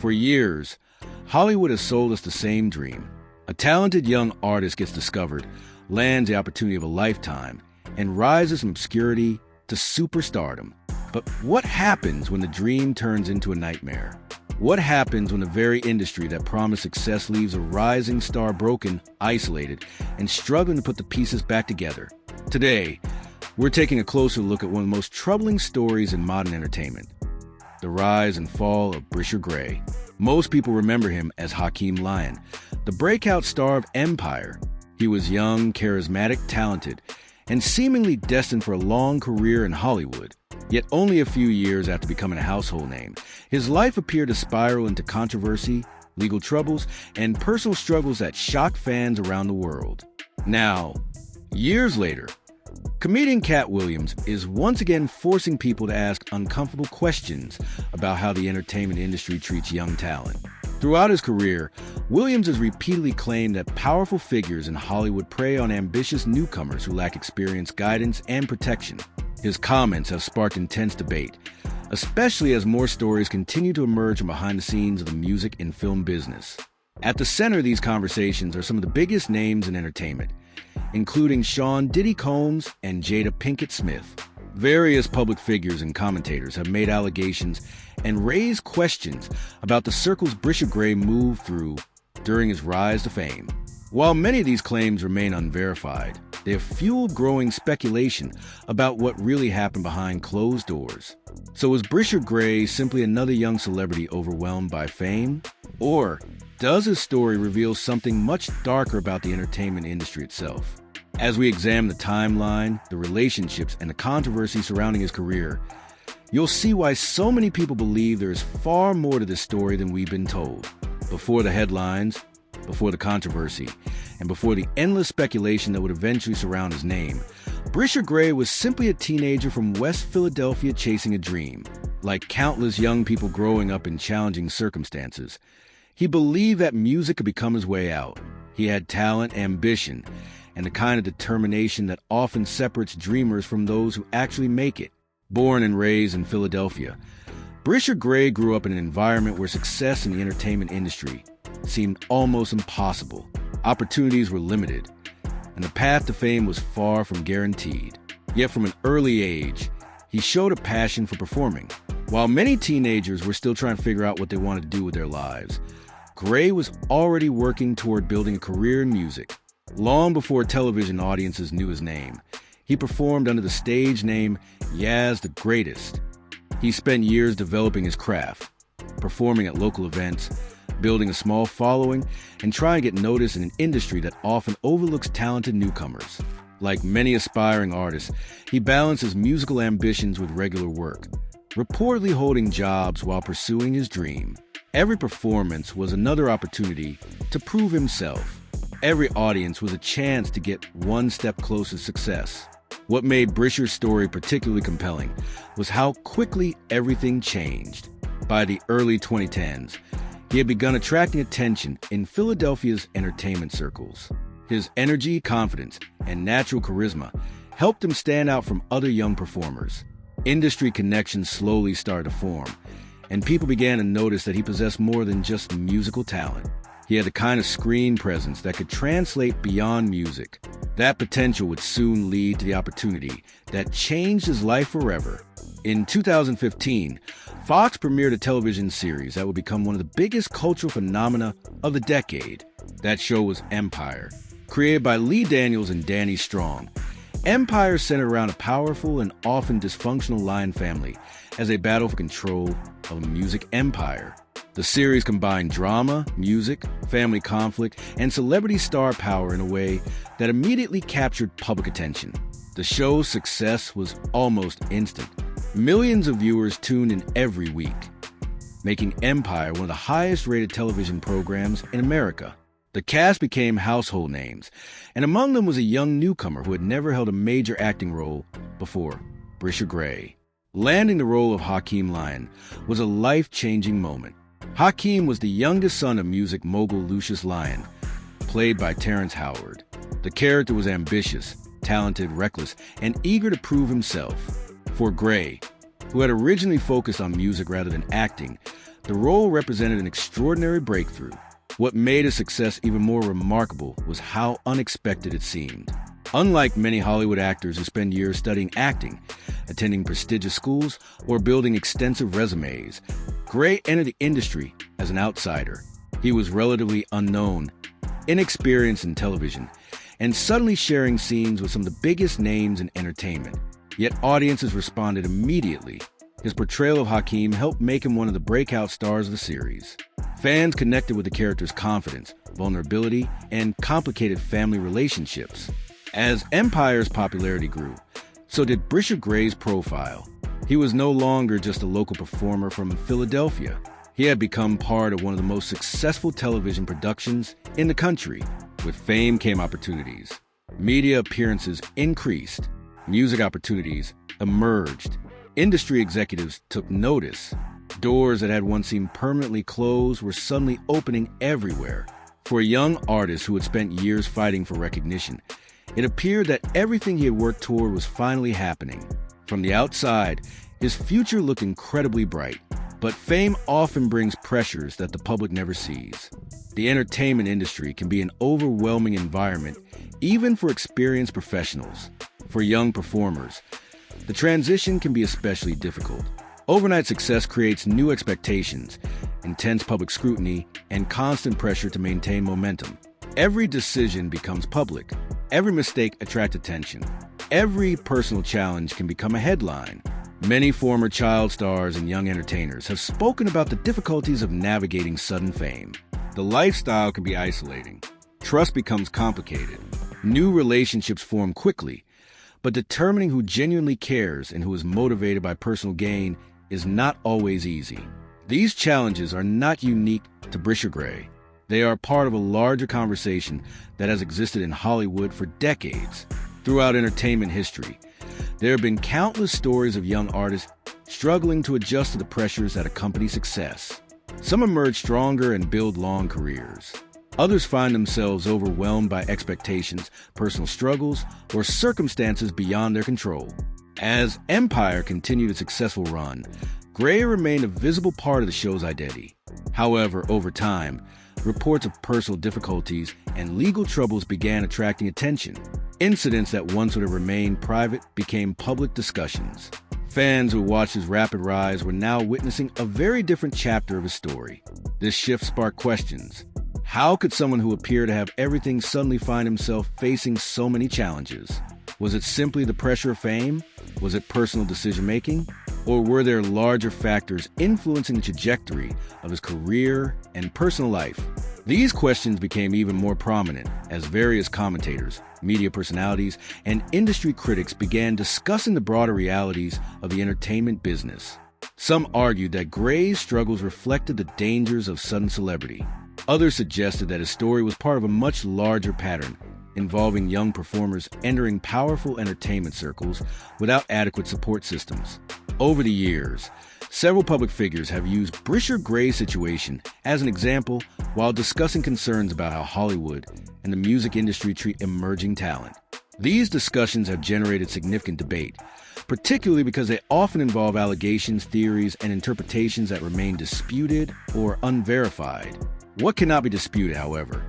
For years, Hollywood has sold us the same dream. A talented young artist gets discovered, lands the opportunity of a lifetime, and rises from obscurity to superstardom. But what happens when the dream turns into a nightmare? What happens when the very industry that promised success leaves a rising star broken, isolated, and struggling to put the pieces back together? Today, we're taking a closer look at one of the most troubling stories in modern entertainment: the rise and fall of Brisher Gray. Most people remember him as Hakeem Lyon, the breakout star of Empire. He was young, charismatic, talented, and seemingly destined for a long career in Hollywood. Yet only a few years after becoming a household name, his life appeared to spiral into controversy, legal troubles, and personal struggles that shocked fans around the world. Now, years later, comedian Cat Williams is once again forcing people to ask uncomfortable questions about how the entertainment industry treats young talent. Throughout his career, Williams has repeatedly claimed that powerful figures in Hollywood prey on ambitious newcomers who lack experience, guidance, and protection. His comments have sparked intense debate, especially as more stories continue to emerge from behind the scenes of the music and film business. At the center of these conversations are some of the biggest names in entertainment, including Sean Diddy Combs and Jada Pinkett Smith. Various public figures and commentators have made allegations and raised questions about the circles Brisher Gray moved through during his rise to fame. While many of these claims remain unverified, they have fueled growing speculation about what really happened behind closed doors. So is Brisher Gray simply another young celebrity overwhelmed by fame? Or does his story reveal something much darker about the entertainment industry itself? As we examine the timeline, the relationships, and the controversy surrounding his career, you'll see why so many people believe there is far more to this story than we've been told. Before the headlines, before the controversy, and before the endless speculation that would eventually surround his name, Brisher Gray was simply a teenager from West Philadelphia chasing a dream. Like countless young people growing up in challenging circumstances, he believed that music could become his way out. He had talent, ambition, and the kind of determination that often separates dreamers from those who actually make it. Born and raised in Philadelphia, Brisher Gray grew up in an environment where success in the entertainment industry seemed almost impossible. Opportunities were limited, and the path to fame was far from guaranteed. Yet from an early age, he showed a passion for performing. While many teenagers were still trying to figure out what they wanted to do with their lives, Gray was already working toward building a career in music. Long before television audiences knew his name, he performed under the stage name Yaz the Greatest. He spent years developing his craft, performing at local events, building a small following, and trying to get noticed in an industry that often overlooks talented newcomers. Like many aspiring artists, he balanced his musical ambitions with regular work, reportedly holding jobs while pursuing his dream. Every performance was another opportunity to prove himself. Every audience was a chance to get one step closer to success. What made Brisher's story particularly compelling was how quickly everything changed. By the early 2010s, he had begun attracting attention in Philadelphia's entertainment circles. His energy, confidence, and natural charisma helped him stand out from other young performers. Industry connections slowly started to form, and people began to notice that he possessed more than just musical talent. He had the kind of screen presence that could translate beyond music. That potential would soon lead to the opportunity that changed his life forever. In 2015, Fox premiered a television series that would become one of the biggest cultural phenomena of the decade. That show was Empire. Created by Lee Daniels and Danny Strong, Empire centered around a powerful and often dysfunctional Lyon family as they battle for control of a music empire. The series combined drama, music, family conflict, and celebrity star power in a way that immediately captured public attention. The show's success was almost instant. Millions of viewers tuned in every week, making Empire one of the highest-rated television programs in America. The cast became household names, and among them was a young newcomer who had never held a major acting role before, Brisher Gray. Landing the role of Hakeem Lyon was a life-changing moment. Hakeem was the youngest son of music mogul Lucius Lyon, played by Terrence Howard. The character was ambitious, talented, reckless, and eager to prove himself. For Gray, who had originally focused on music rather than acting, The role represented an extraordinary breakthrough. What made his success even more remarkable was how unexpected it seemed. Unlike many Hollywood actors who spend years studying acting, attending prestigious schools, or building extensive resumes, Gray entered the industry as an outsider. He was relatively unknown, inexperienced in television, and suddenly sharing scenes with some of the biggest names in entertainment. Yet audiences responded immediately. His portrayal of Hakeem helped make him one of the breakout stars of the series. Fans connected with the character's confidence, vulnerability, and complicated family relationships. As Empire's popularity grew, so did Brisha Gray's profile. He was no longer just a local performer from Philadelphia. He had become part of one of the most successful television productions in the country. With fame came opportunities. Media appearances increased. Music opportunities emerged. Industry executives took notice. Doors that had once seemed permanently closed were suddenly opening everywhere. For a young artist who had spent years fighting for recognition, it appeared that everything he had worked toward was finally happening. From the outside, his future looked incredibly bright. But fame often brings pressures that the public never sees. The entertainment industry can be an overwhelming environment, even for experienced professionals. For young performers, the transition can be especially difficult. Overnight success creates new expectations, intense public scrutiny, and constant pressure to maintain momentum. Every decision becomes public. Every mistake attracts attention. Every personal challenge can become a headline. Many former child stars and young entertainers have spoken about the difficulties of navigating sudden fame. The lifestyle can be isolating. Trust becomes complicated. New relationships form quickly. But determining who genuinely cares and who is motivated by personal gain is not always easy. These challenges are not unique to Brisha Gray. They are part of a larger conversation that has existed in Hollywood for decades. Throughout entertainment history, there have been countless stories of young artists struggling to adjust to the pressures that accompany success. Some emerge stronger and build long careers. Others find themselves overwhelmed by expectations, personal struggles, or circumstances beyond their control. As Empire continued its successful run, Gray remained a visible part of the show's identity. However, over time, reports of personal difficulties and legal troubles began attracting attention. Incidents that once would have remained private became public discussions. Fans who watched his rapid rise were now witnessing a very different chapter of his story. This shift sparked questions. How could someone who appeared to have everything suddenly find himself facing so many challenges? Was it simply the pressure of fame? Was it personal decision-making? Or were there larger factors influencing the trajectory of his career and personal life? These questions became even more prominent as various commentators, media personalities, and industry critics began discussing the broader realities of the entertainment business. Some argued that Gray's struggles reflected the dangers of sudden celebrity. Others suggested that his story was part of a much larger pattern involving young performers entering powerful entertainment circles without adequate support systems. Over the years, several public figures have used Brisha Gray's situation as an example while discussing concerns about how Hollywood and the music industry treat emerging talent. These discussions have generated significant debate, particularly because they often involve allegations, theories, and interpretations that remain disputed or unverified. What cannot be disputed, however,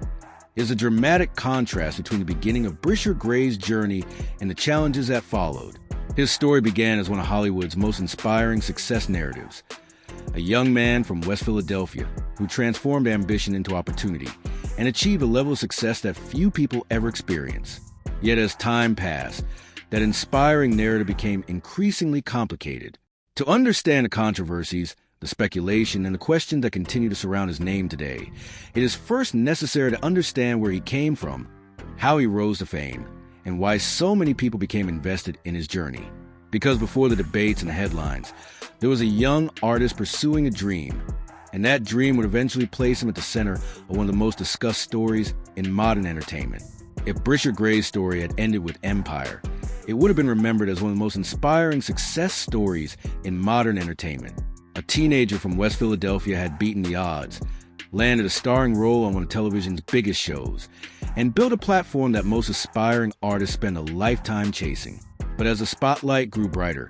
is a dramatic contrast between the beginning of Brisha Gray's journey and the challenges that followed. His story began as one of Hollywood's most inspiring success narratives. A young man from West Philadelphia who transformed ambition into opportunity and achieved a level of success that few people ever experience. Yet as time passed, that inspiring narrative became increasingly complicated. To understand the controversies, the speculation, and the questions that continue to surround his name today, it is first necessary to understand where he came from, how he rose to fame, and why so many people became invested in his journey. Because before the debates and the headlines, there was a young artist pursuing a dream, and that dream would eventually place him at the center of one of the most discussed stories in modern entertainment. If Brisha Gray's story had ended with Empire, it would have been remembered as one of the most inspiring success stories in modern entertainment. A teenager from West Philadelphia had beaten the odds, landed a starring role on one of television's biggest shows, and built a platform that most aspiring artists spend a lifetime chasing. But as the spotlight grew brighter,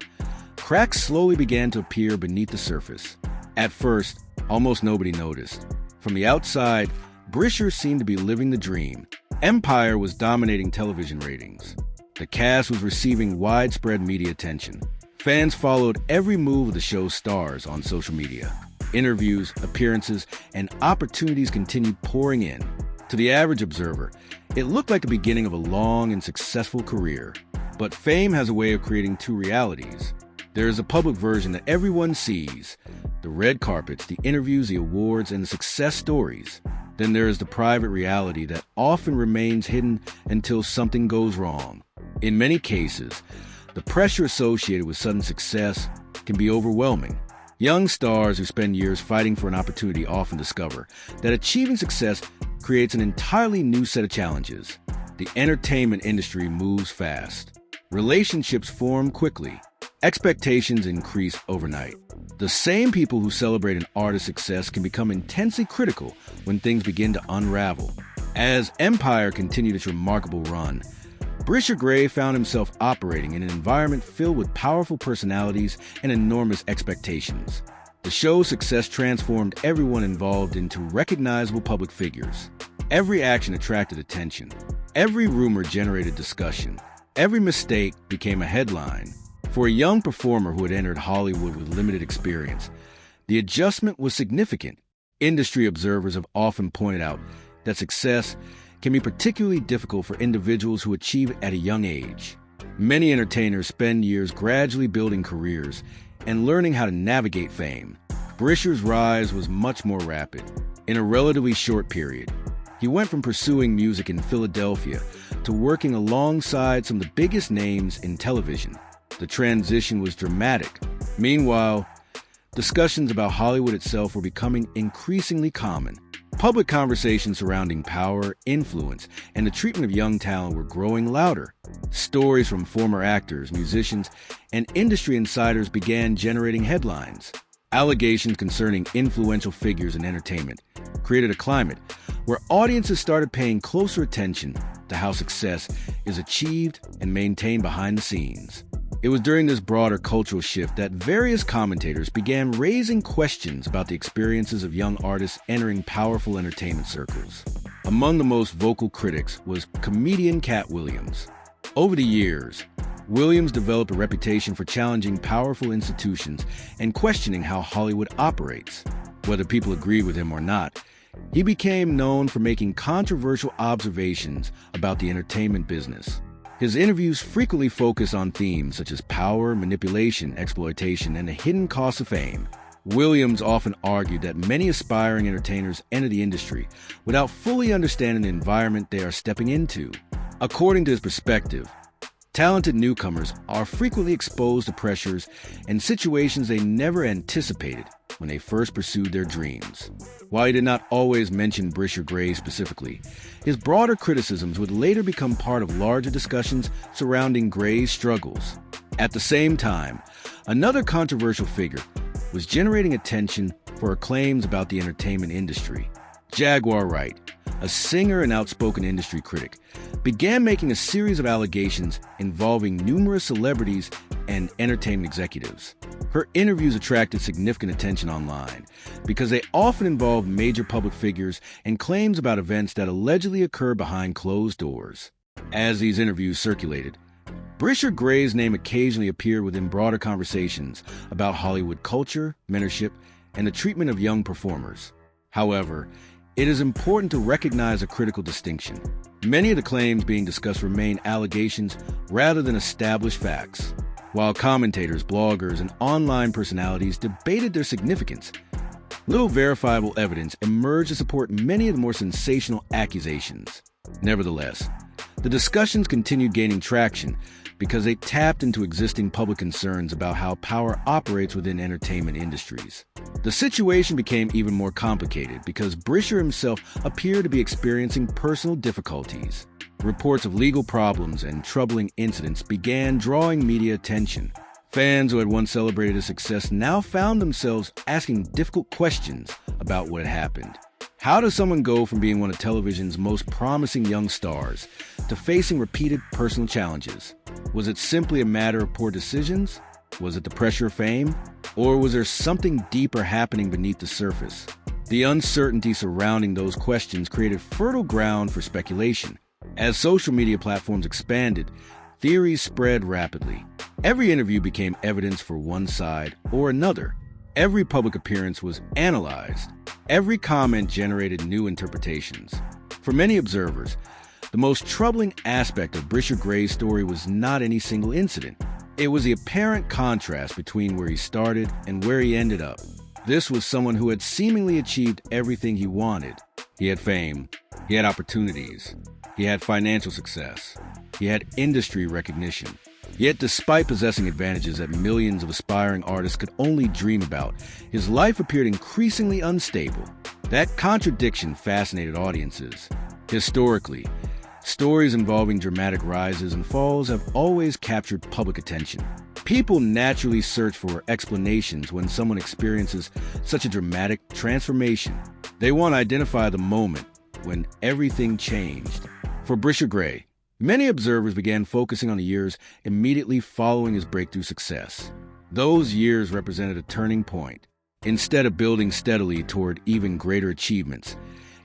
cracks slowly began to appear beneath the surface. At first, almost nobody noticed. From the outside, Brisher seemed to be living the dream. Empire was dominating television ratings. The cast was receiving widespread media attention. Fans followed every move of the show's stars on social media. Interviews, appearances, and opportunities continued pouring in. To the average observer, it looked like the beginning of a long and successful career. But fame has a way of creating two realities. There is a public version that everyone sees, the red carpets, the interviews, the awards, and the success stories. Then there is the private reality that often remains hidden until something goes wrong. In many cases, the pressure associated with sudden success can be overwhelming. Young stars who spend years fighting for an opportunity often discover that achieving success creates an entirely new set of challenges. The entertainment industry moves fast. Relationships form quickly. Expectations increase overnight. The same people who celebrate an artist's success can become intensely critical when things begin to unravel. As Empire continued its remarkable run, Brisher Gray found himself operating in an environment filled with powerful personalities and enormous expectations. The show's success transformed everyone involved into recognizable public figures. Every action attracted attention. Every rumor generated discussion. Every mistake became a headline. For a young performer who had entered Hollywood with limited experience, the adjustment was significant. Industry observers have often pointed out that success can be particularly difficult for individuals who achieve it at a young age. Many entertainers spend years gradually building careers and learning how to navigate fame. Brisher's rise was much more rapid. In a relatively short period, he went from pursuing music in Philadelphia to working alongside some of the biggest names in television. The transition was dramatic. Meanwhile, discussions about Hollywood itself were becoming increasingly common. Public conversations surrounding power, influence, and the treatment of young talent were growing louder. Stories from former actors, musicians, and industry insiders began generating headlines. Allegations concerning influential figures in entertainment created a climate where audiences started paying closer attention to how success is achieved and maintained behind the scenes. It was during this broader cultural shift that various commentators began raising questions about the experiences of young artists entering powerful entertainment circles. Among the most vocal critics was comedian Cat Williams. Over the years, Williams developed a reputation for challenging powerful institutions and questioning how Hollywood operates. Whether people agreed with him or not, he became known for making controversial observations about the entertainment business. His interviews frequently focus on themes such as power, manipulation, exploitation, and the hidden costs of fame. Williams often argued that many aspiring entertainers enter the industry without fully understanding the environment they are stepping into. According to his perspective, talented newcomers are frequently exposed to pressures and situations they never anticipated when they first pursued their dreams. While he did not always mention Brisher Gray specifically, his broader criticisms would later become part of larger discussions surrounding Gray's struggles. At the same time, another controversial figure was generating attention for her claims about the entertainment industry. Jaguar Wright, a singer and outspoken industry critic, began making a series of allegations involving numerous celebrities and entertainment executives. Her interviews attracted significant attention online because they often involved major public figures and claims about events that allegedly occurred behind closed doors. As these interviews circulated, Brisher Gray's name occasionally appeared within broader conversations about Hollywood culture, mentorship, and the treatment of young performers. However, it is important to recognize a critical distinction. Many of the claims being discussed remain allegations rather than established facts. While commentators, bloggers, and online personalities debated their significance, little verifiable evidence emerged to support many of the more sensational accusations. Nevertheless, the discussions continued gaining traction because they tapped into existing public concerns about how power operates within entertainment industries. The situation became even more complicated because Brisher himself appeared to be experiencing personal difficulties. Reports of legal problems and troubling incidents began drawing media attention. Fans who had once celebrated his success now found themselves asking difficult questions about what had happened. How does someone go from being one of television's most promising young stars to facing repeated personal challenges? Was it simply a matter of poor decisions? Was it the pressure of fame? Or was there something deeper happening beneath the surface? The uncertainty surrounding those questions created fertile ground for speculation. As social media platforms expanded, theories spread rapidly. Every interview became evidence for one side or another. Every public appearance was analyzed. Every comment generated new interpretations. For many observers, the most troubling aspect of Brisha Gray's story was not any single incident. It was the apparent contrast between where he started and where he ended up. This was someone who had seemingly achieved everything he wanted. He had fame, he had opportunities, he had financial success, he had industry recognition. Yet despite possessing advantages that millions of aspiring artists could only dream about, his life appeared increasingly unstable. That contradiction fascinated audiences. Historically, stories involving dramatic rises and falls have always captured public attention. People naturally search for explanations when someone experiences such a dramatic transformation. They want to identify the moment when everything changed. For Brisha Gray, many observers began focusing on the years immediately following his breakthrough success. Those years represented a turning point. Instead of building steadily toward even greater achievements,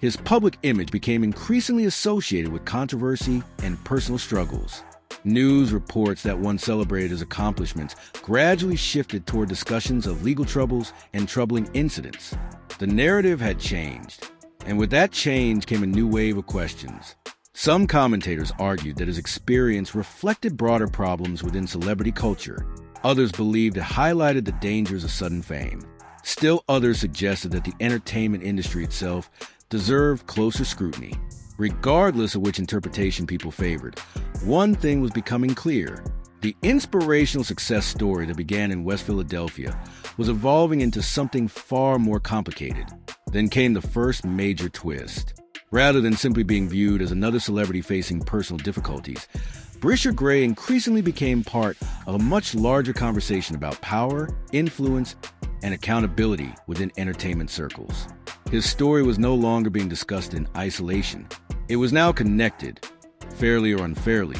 his public image became increasingly associated with controversy and personal struggles. News reports that once celebrated his accomplishments gradually shifted toward discussions of legal troubles and troubling incidents. The narrative had changed, and with that change came a new wave of questions. Some commentators argued that his experience reflected broader problems within celebrity culture. Others believed it highlighted the dangers of sudden fame. Still others suggested that the entertainment industry itself deserved closer scrutiny. Regardless of which interpretation people favored, one thing was becoming clear. The inspirational success story that began in West Philadelphia was evolving into something far more complicated. Then came the first major twist. Rather than simply being viewed as another celebrity facing personal difficulties, Brisha Gray increasingly became part of a much larger conversation about power, influence, and accountability within entertainment circles. His story was no longer being discussed in isolation. It was now connected, fairly or unfairly,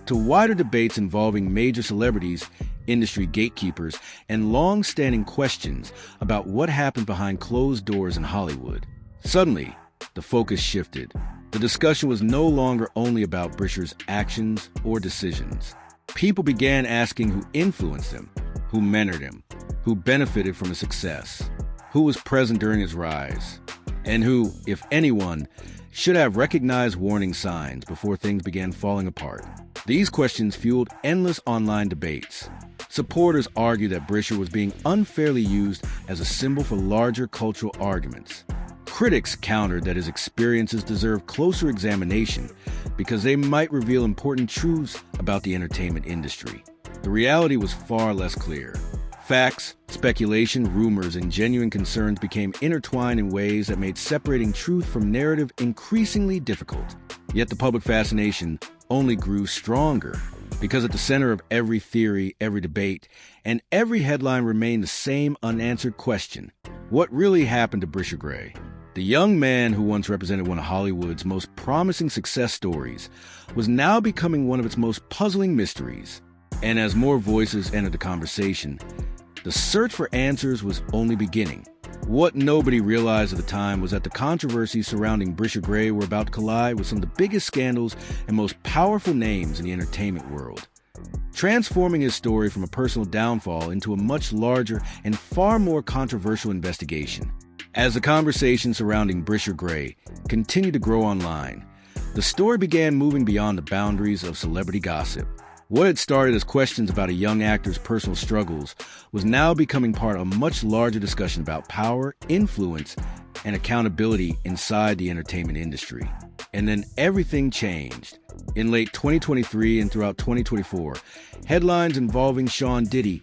to wider debates involving major celebrities, industry gatekeepers, and long-standing questions about what happened behind closed doors in Hollywood. Suddenly, the focus shifted. The discussion was no longer only about Brisha's actions or decisions. People began asking who influenced him, who mentored him, who benefited from his success, who was present during his rise, and who, if anyone, should have recognized warning signs before things began falling apart. These questions fueled endless online debates. Supporters argued that Brisha was being unfairly used as a symbol for larger cultural arguments. Critics countered that his experiences deserved closer examination because they might reveal important truths about the entertainment industry. The reality was far less clear. Facts, speculation, rumors, and genuine concerns became intertwined in ways that made separating truth from narrative increasingly difficult. Yet the public fascination only grew stronger, because at the center of every theory, every debate, and every headline remained the same unanswered question: what really happened to Brisha Gray? The young man who once represented one of Hollywood's most promising success stories was now becoming one of its most puzzling mysteries. And as more voices entered the conversation, the search for answers was only beginning. What nobody realized at the time was that the controversies surrounding Brisha Gray were about to collide with some of the biggest scandals and most powerful names in the entertainment world, transforming his story from a personal downfall into a much larger and far more controversial investigation. As the conversation surrounding Brisha Gray continued to grow online, the story began moving beyond the boundaries of celebrity gossip. What had started as questions about a young actor's personal struggles was now becoming part of a much larger discussion about power, influence, and accountability inside the entertainment industry. And then everything changed. In late 2023 and throughout 2024, headlines involving Sean Diddy,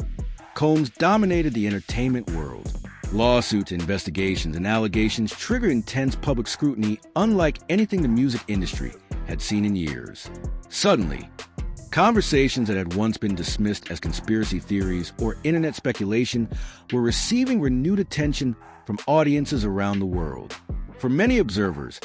Combs dominated the entertainment world. Lawsuits, investigations, and allegations triggered intense public scrutiny unlike anything the music industry had seen in years. Suddenly, conversations that had once been dismissed as conspiracy theories or internet speculation were receiving renewed attention from audiences around the world. For many observers,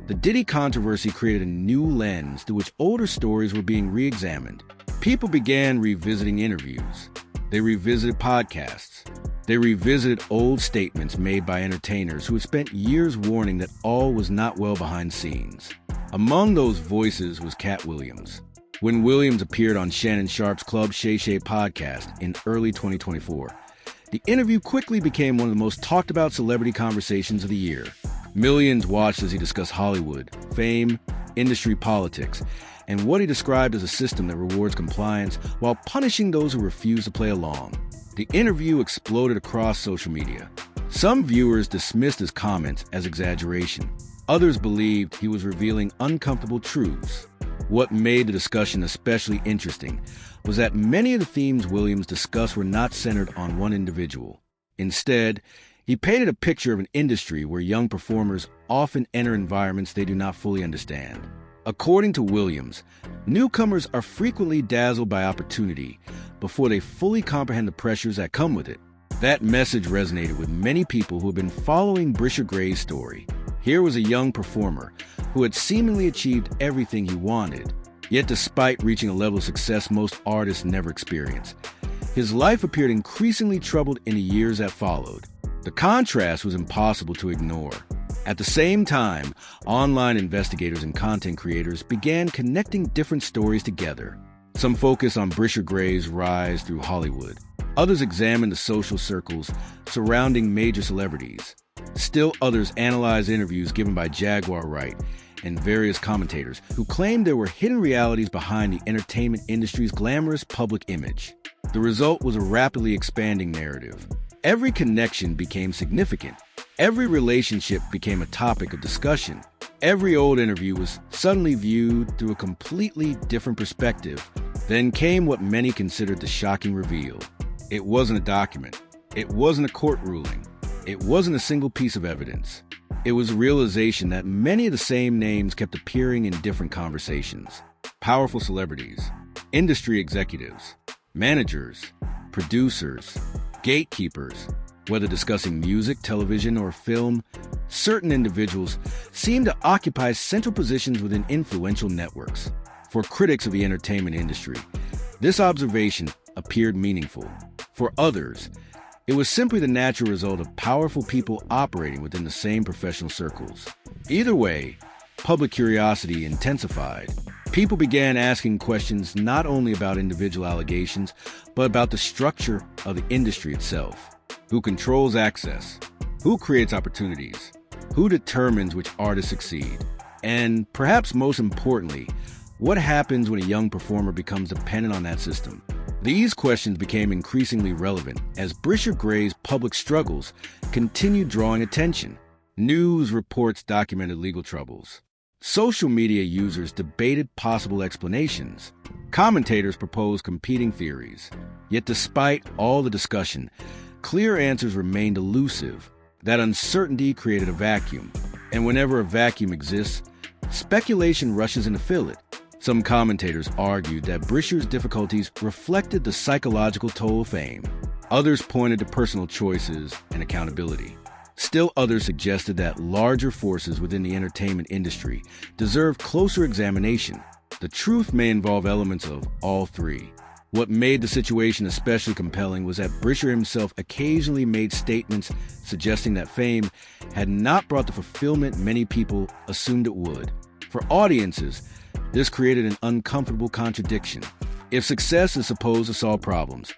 the Diddy controversy created a new lens through which older stories were being re-examined. People began revisiting interviews, They revisited podcasts. They revisited old statements made by entertainers who had spent years warning that all was not well behind scenes. Among those voices was Cat Williams. When Williams appeared on Shannon Sharpe's Club Shay Shay podcast in early 2024, the interview quickly became one of the most talked about celebrity conversations of the year. Millions watched as he discussed Hollywood, fame, industry politics, and what he described as a system that rewards compliance while punishing those who refuse to play along. The interview exploded across social media. Some viewers dismissed his comments as exaggeration. Others believed he was revealing uncomfortable truths. What made the discussion especially interesting was that many of the themes Williams discussed were not centered on one individual. Instead, he painted a picture of an industry where young performers often enter environments they do not fully understand. According to Williams, newcomers are frequently dazzled by opportunity before they fully comprehend the pressures that come with it. That message resonated with many people who have been following Brisha Gray's story. Here was a young performer who had seemingly achieved everything he wanted, yet despite reaching a level of success most artists never experience, his life appeared increasingly troubled in the years that followed. The contrast was impossible to ignore. At the same time, online investigators and content creators began connecting different stories together. Some focused on Brisha Gray's rise through Hollywood. Others examined the social circles surrounding major celebrities. Still others analyzed interviews given by Jaguar Wright and various commentators who claimed there were hidden realities behind the entertainment industry's glamorous public image. The result was a rapidly expanding narrative. Every connection became significant. Every relationship became a topic of discussion. Every old interview was suddenly viewed through a completely different perspective. Then came what many considered the shocking reveal. It wasn't a document. It wasn't a court ruling. It wasn't a single piece of evidence. It was a realization that many of the same names kept appearing in different conversations. Powerful celebrities, industry executives, managers, producers, gatekeepers. Whether discussing music, television, or film, certain individuals seem to occupy central positions within influential networks. For critics of the entertainment industry, this observation appeared meaningful. For others, it was simply the natural result of powerful people operating within the same professional circles. Either way, public curiosity intensified. People began asking questions not only about individual allegations, but about the structure of the industry itself. Who controls access? Who creates opportunities? Who determines which artists succeed? And perhaps most importantly, what happens when a young performer becomes dependent on that system? These questions became increasingly relevant as Brisha Gray's public struggles continued drawing attention. News reports documented legal troubles. Social media users debated possible explanations. Commentators proposed competing theories. Yet despite all the discussion, clear answers remained elusive. That uncertainty created a vacuum. And whenever a vacuum exists, speculation rushes in to fill it. Some commentators argued that Brisha's difficulties reflected the psychological toll of fame. Others pointed to personal choices and accountability. Still others suggested that larger forces within the entertainment industry deserve closer examination. The truth may involve elements of all three. What made the situation especially compelling was that Brisha himself occasionally made statements suggesting that fame had not brought the fulfillment many people assumed it would. For audiences, this created an uncomfortable contradiction. If success is supposed to solve problems,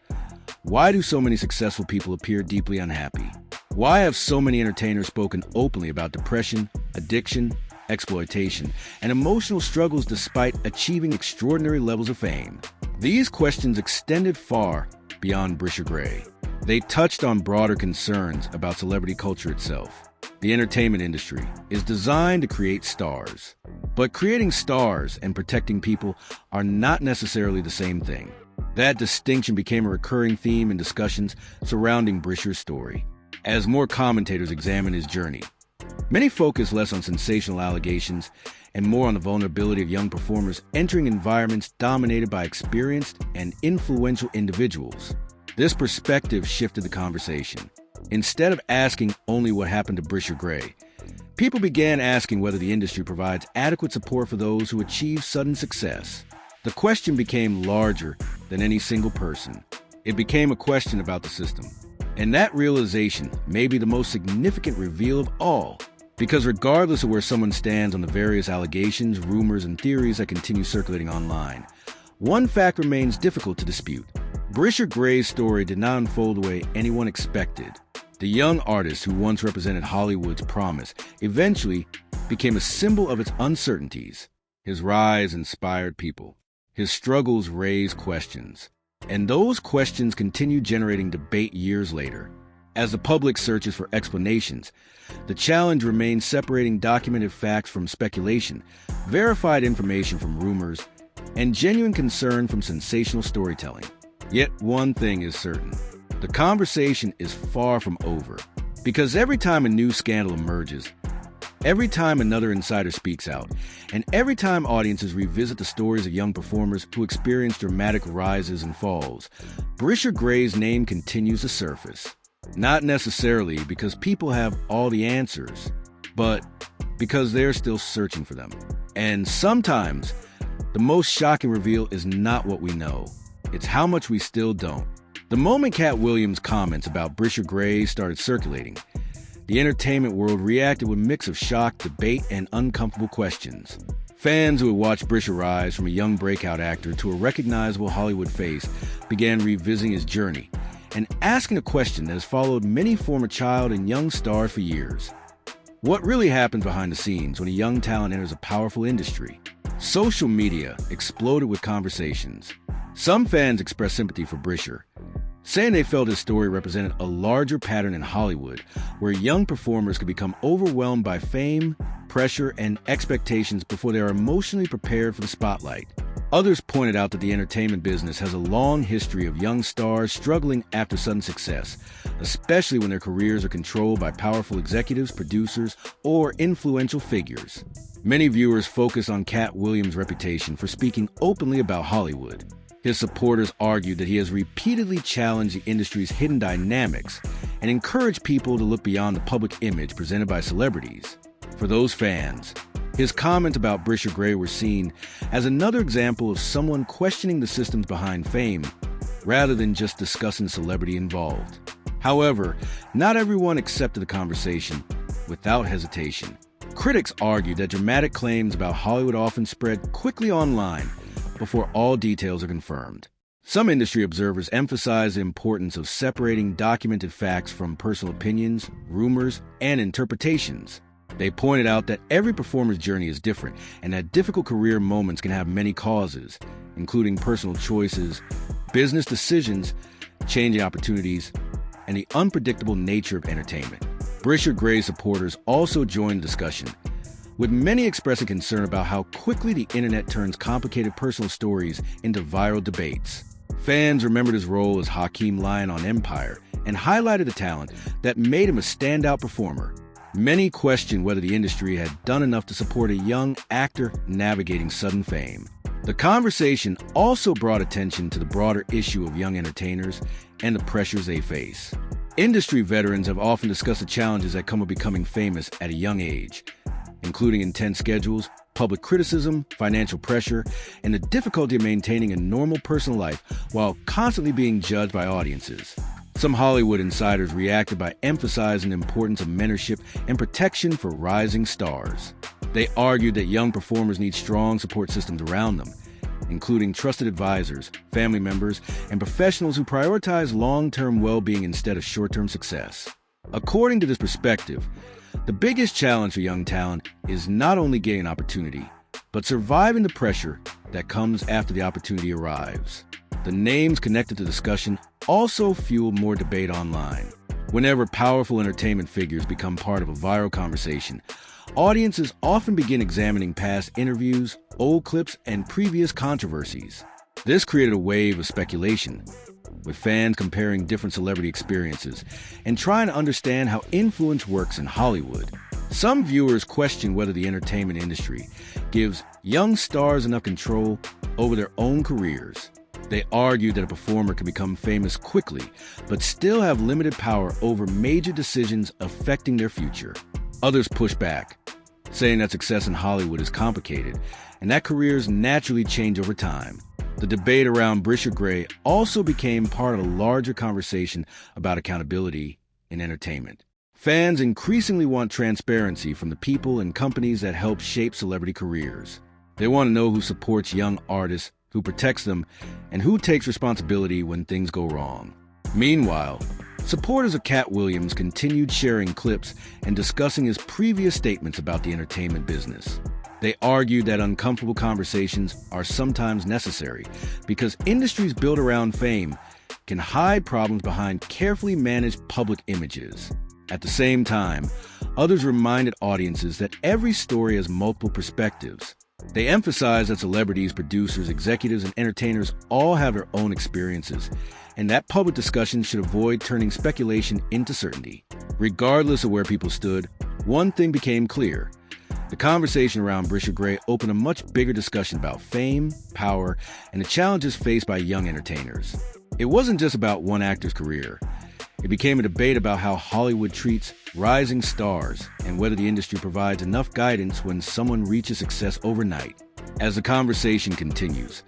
why do so many successful people appear deeply unhappy? Why have so many entertainers spoken openly about depression, addiction, exploitation, and emotional struggles despite achieving extraordinary levels of fame? These questions extended far beyond Brisha Gray. They touched on broader concerns about celebrity culture itself. The entertainment industry is designed to create stars. But creating stars and protecting people are not necessarily the same thing. That distinction became a recurring theme in discussions surrounding Brisha's story. As more commentators examined his journey, many focused less on sensational allegations and more on the vulnerability of young performers entering environments dominated by experienced and influential individuals. This perspective shifted the conversation. Instead of asking only what happened to Brisha Gray, people began asking whether the industry provides adequate support for those who achieve sudden success. The question became larger than any single person. It became a question about the system. And that realization may be the most significant reveal of all, because regardless of where someone stands on the various allegations, rumors, and theories that continue circulating online, one fact remains difficult to dispute. Brisha Gray's story did not unfold the way anyone expected. The young artist who once represented Hollywood's promise eventually became a symbol of its uncertainties. His rise inspired people. His struggles raised questions. And those questions continue generating debate years later. As the public searches for explanations, the challenge remains separating documented facts from speculation, verified information from rumors, and genuine concern from sensational storytelling. Yet one thing is certain. The conversation is far from over, because every time a new scandal emerges, every time another insider speaks out, and every time audiences revisit the stories of young performers who experience dramatic rises and falls, Brisha Gray's name continues to surface. Not necessarily because people have all the answers, but because they're still searching for them. And sometimes, the most shocking reveal is not what we know, it's how much we still don't. The moment Cat Williams' comments about Brisha Gray started circulating, the entertainment world reacted with a mix of shock, debate, and uncomfortable questions. Fans who had watched Brisha rise from a young breakout actor to a recognizable Hollywood face began revisiting his journey and asking a question that has followed many former child and young stars for years. What really happens behind the scenes when a young talent enters a powerful industry? Social media exploded with conversations. Some fans expressed sympathy for Brisha, saying they felt his story represented a larger pattern in Hollywood where young performers could become overwhelmed by fame, pressure, and expectations before they are emotionally prepared for the spotlight. Others pointed out that the entertainment business has a long history of young stars struggling after sudden success, especially when their careers are controlled by powerful executives, producers, or influential figures. Many viewers focus on Cat Williams' reputation for speaking openly about Hollywood. His supporters argued that he has repeatedly challenged the industry's hidden dynamics and encouraged people to look beyond the public image presented by celebrities. For those fans, his comments about Brisha Gray were seen as another example of someone questioning the systems behind fame, rather than just discussing celebrity involved. However, not everyone accepted the conversation without hesitation. Critics argued that dramatic claims about Hollywood often spread quickly online before all details are confirmed. Some industry observers emphasize the importance of separating documented facts from personal opinions, rumors, and interpretations. They pointed out that every performer's journey is different and that difficult career moments can have many causes, including personal choices, business decisions, changing opportunities, and the unpredictable nature of entertainment. Brisha Gray's supporters also joined the discussion, with many expressing concern about how quickly the internet turns complicated personal stories into viral debates. Fans remembered his role as Hakeem Lion on Empire and highlighted the talent that made him a standout performer. Many questioned whether the industry had done enough to support a young actor navigating sudden fame. The conversation also brought attention to the broader issue of young entertainers and the pressures they face. Industry veterans have often discussed the challenges that come with becoming famous at a young age, including intense schedules, public criticism, financial pressure, and the difficulty of maintaining a normal personal life while constantly being judged by audiences. Some Hollywood insiders reacted by emphasizing the importance of mentorship and protection for rising stars. They argued that young performers need strong support systems around them, including trusted advisors, family members, and professionals who prioritize long-term well-being instead of short-term success. According to this perspective, the biggest challenge for young talent is not only getting an opportunity, but surviving the pressure that comes after the opportunity arrives. The names connected to the discussion also fuel more debate online. Whenever powerful entertainment figures become part of a viral conversation, audiences often begin examining past interviews, old clips, and previous controversies. This created a wave of speculation, with fans comparing different celebrity experiences and trying to understand how influence works in Hollywood. Some viewers question whether the entertainment industry gives young stars enough control over their own careers. They argue that a performer can become famous quickly, but still have limited power over major decisions affecting their future. Others push back, saying that success in Hollywood is complicated and that careers naturally change over time. The debate around Brisha Gray also became part of a larger conversation about accountability in entertainment. Fans increasingly want transparency from the people and companies that help shape celebrity careers. They want to know who supports young artists, who protects them, and who takes responsibility when things go wrong. Meanwhile, supporters of Cat Williams continued sharing clips and discussing his previous statements about the entertainment business. They argued that uncomfortable conversations are sometimes necessary because industries built around fame can hide problems behind carefully managed public images. At the same time, others reminded audiences that every story has multiple perspectives. They emphasized that celebrities, producers, executives, and entertainers all have their own experiences, and that public discussion should avoid turning speculation into certainty. Regardless of where people stood, one thing became clear. The conversation around Brisha Gray opened a much bigger discussion about fame, power, and the challenges faced by young entertainers. It wasn't just about one actor's career. It became a debate about how Hollywood treats rising stars and whether the industry provides enough guidance when someone reaches success overnight. As the conversation continues,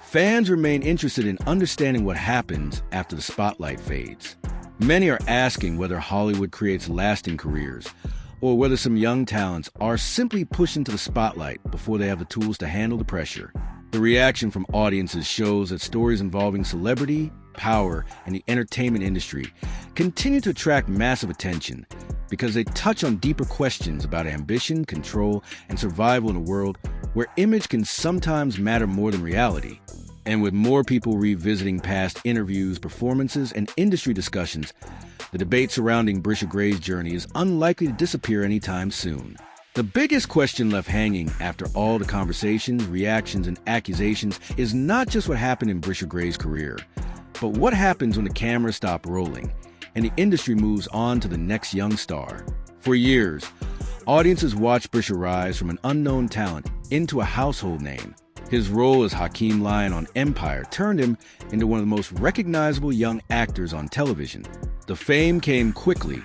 fans remain interested in understanding what happens after the spotlight fades. Many are asking whether Hollywood creates lasting careers, or whether some young talents are simply pushed into the spotlight before they have the tools to handle the pressure. The reaction from audiences shows that stories involving celebrity, power, and the entertainment industry continue to attract massive attention because they touch on deeper questions about ambition, control, and survival in a world where image can sometimes matter more than reality. And with more people revisiting past interviews, performances, and industry discussions, the debate surrounding Brisha Gray's journey is unlikely to disappear anytime soon. The biggest question left hanging after all the conversations, reactions, and accusations is not just what happened in Brisha Gray's career, but what happens when the cameras stop rolling and the industry moves on to the next young star. For years, audiences watched Brisha rise from an unknown talent into a household name. His role as Hakeem Lion on Empire turned him into one of the most recognizable young actors on television. The fame came quickly,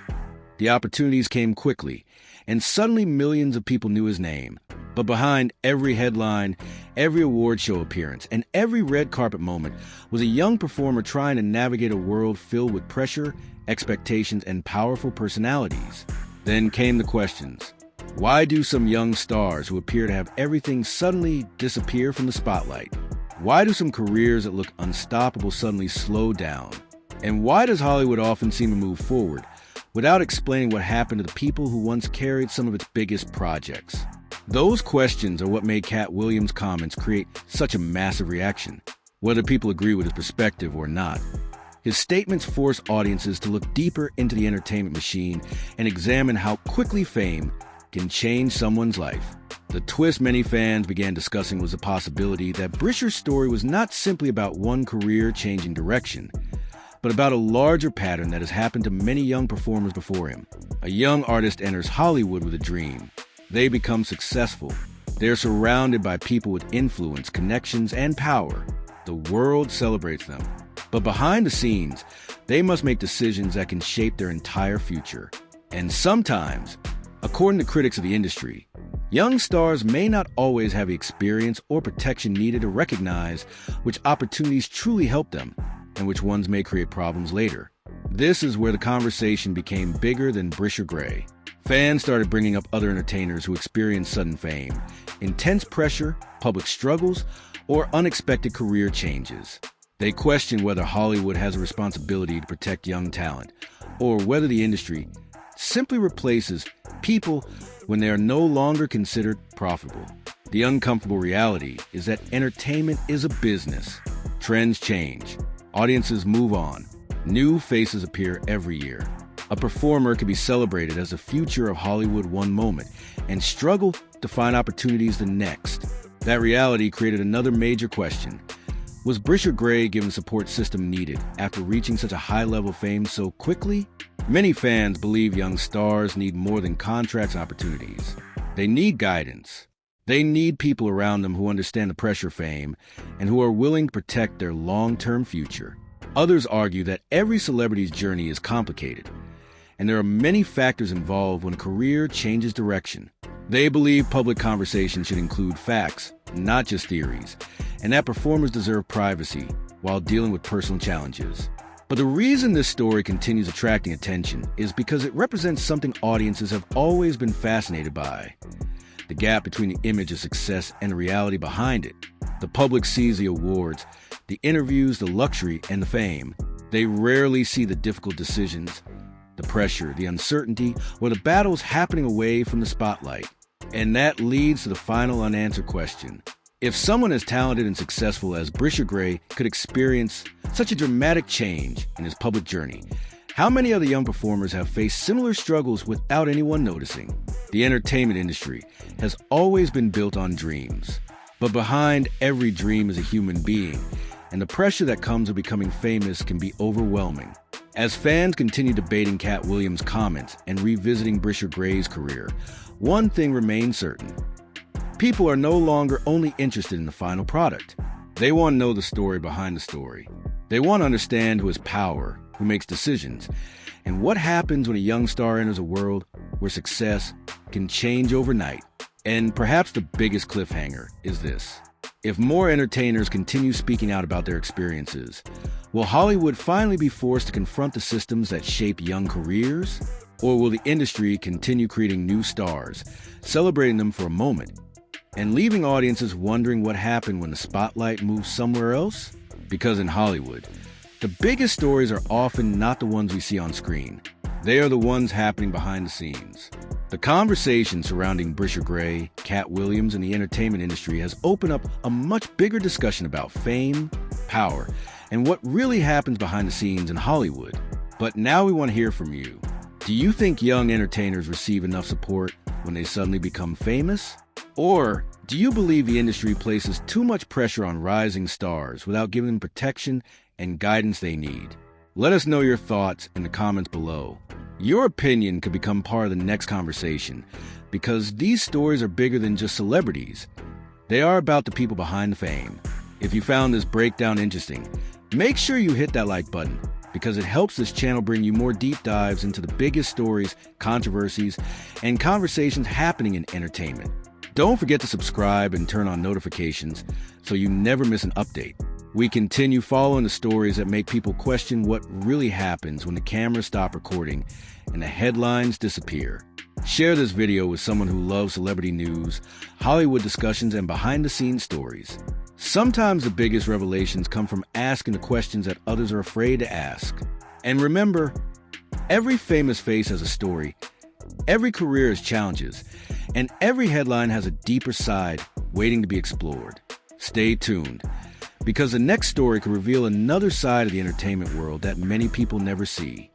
the opportunities came quickly, and suddenly millions of people knew his name. But behind every headline, every award show appearance, and every red carpet moment was a young performer trying to navigate a world filled with pressure, expectations, and powerful personalities. Then came the questions. Why do some young stars who appear to have everything suddenly disappear from the spotlight? Why do some careers that look unstoppable suddenly slow down? And why does Hollywood often seem to move forward without explaining what happened to the people who once carried some of its biggest projects? Those questions are what made Cat Williams' comments create such a massive reaction, whether people agree with his perspective or not. His statements force audiences to look deeper into the entertainment machine and examine how quickly fame can change someone's life. The twist many fans began discussing was the possibility that Brisha's story was not simply about one career-changing direction, but about a larger pattern that has happened to many young performers before him. A young artist enters Hollywood with a dream. They become successful. They're surrounded by people with influence, connections, and power. The world celebrates them. But behind the scenes, they must make decisions that can shape their entire future. And sometimes, according to critics of the industry, young stars may not always have the experience or protection needed to recognize which opportunities truly help them and which ones may create problems later. This is where the conversation became bigger than Brisha Gray. Fans started bringing up other entertainers who experienced sudden fame, intense pressure, public struggles, or unexpected career changes. They questioned whether Hollywood has a responsibility to protect young talent, or whether the industry simply replaces people when they are no longer considered profitable. The uncomfortable reality is that entertainment is a business. Trends change. Audiences move on. New faces appear every year. A performer can be celebrated as the future of Hollywood one moment and struggle to find opportunities the next. That reality created another major question. Was Brisha Gray given the support system needed after reaching such a high level of fame so quickly? Many fans believe young stars need more than contracts and opportunities. They need guidance. They need people around them who understand the pressure of fame and who are willing to protect their long-term future. Others argue that every celebrity's journey is complicated, and there are many factors involved when a career changes direction. They believe public conversation should include facts, not just theories, and that performers deserve privacy while dealing with personal challenges. But the reason this story continues attracting attention is because it represents something audiences have always been fascinated by: the gap between the image of success and the reality behind it. The public sees the awards, the interviews, the luxury, and the fame. They rarely see the difficult decisions, the pressure, the uncertainty, or the battles happening away from the spotlight. And that leads to the final unanswered question. If someone as talented and successful as Brisha Gray could experience such a dramatic change in his public journey, how many other young performers have faced similar struggles without anyone noticing? The entertainment industry has always been built on dreams. But behind every dream is a human being, and the pressure that comes with becoming famous can be overwhelming. As fans continue debating Cat Williams' comments and revisiting Brisha Gray's career, one thing remains certain. People are no longer only interested in the final product. They want to know the story behind the story. They want to understand who has power, who makes decisions, and what happens when a young star enters a world where success can change overnight. And perhaps the biggest cliffhanger is this: if more entertainers continue speaking out about their experiences, will Hollywood finally be forced to confront the systems that shape young careers? Or will the industry continue creating new stars, celebrating them for a moment, and leaving audiences wondering what happened when the spotlight moves somewhere else? Because in Hollywood, the biggest stories are often not the ones we see on screen. They are the ones happening behind the scenes. The conversation surrounding Brisha Gray, Cat Williams, and the entertainment industry has opened up a much bigger discussion about fame, power, and what really happens behind the scenes in Hollywood. But now we want to hear from you. Do you think young entertainers receive enough support when they suddenly become famous? Or do you believe the industry places too much pressure on rising stars without giving them protection and guidance they need? Let us know your thoughts in the comments below. Your opinion could become part of the next conversation, because these stories are bigger than just celebrities. They are about the people behind the fame. If you found this breakdown interesting, make sure you hit that like button, because it helps this channel bring you more deep dives into the biggest stories, controversies, and conversations happening in entertainment. Don't forget to subscribe and turn on notifications so you never miss an update. We continue following the stories that make people question what really happens when the cameras stop recording and the headlines disappear. Share this video with someone who loves celebrity news, Hollywood discussions, and behind-the-scenes stories. Sometimes the biggest revelations come from asking the questions that others are afraid to ask. And remember, every famous face has a story, every career has challenges, and every headline has a deeper side waiting to be explored. Stay tuned, because the next story could reveal another side of the entertainment world that many people never see.